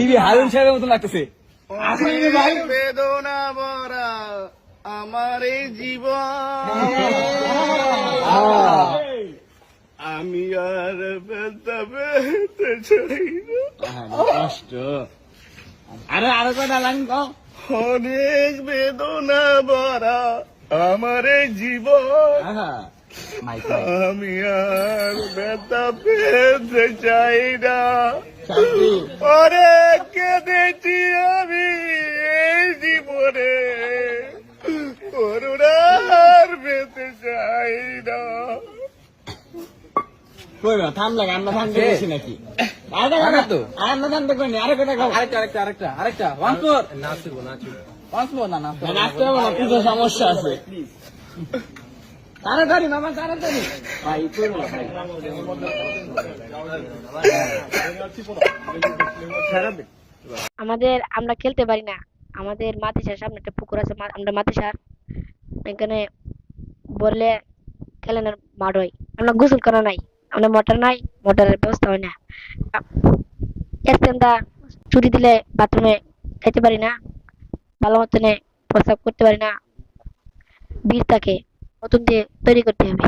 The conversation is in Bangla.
দিবি হারুন সাহেবের মতন লাগতেছে। অনেক বেদনা ভরা আমার এই জীবন, আমি আর ব্যথা পেতে চাই না। কষ্ট আরে আরো কয়টা লাইন কও। অনেক বেদনা ভরা আমার এই জীবন, আমি আর ব্যথা পেতে চাই না। অনেক কেঁদেছি আমি এই জীবনে, করুণার পেতে চাই না। কই না থাম লাগে আমরা থামতে গেছি নাকি? আরে না তো আমরা থামতে কইনি। আরে কথা কও। আরেকটা ওয়ান ফোর নাচবো না নাচতে হবে না, কিছু সমস্যা আছে। তাড়াতাড়ি মামা তাড়াতাড়ি ভাই কই না ভাই আমরা খেলতে পারি না। আমাদের মাদ্রাসার সামনে একটা পুকুর আছে, আমরা মাদ্রাসার এখানে বললে খেলানোর মাঠ হয়। আমরা গোসল করা নাই, আমরা মোটর নাই, মোটরের ব্যবস্থা হয় না। আমরা ছুটি দিলে বাথরুমে খাইতে পারি না, ভালো মতনে প্রস্রাব করতে পারি না। বীজ থাকে নতুন দিয়ে তৈরি করতে হবে।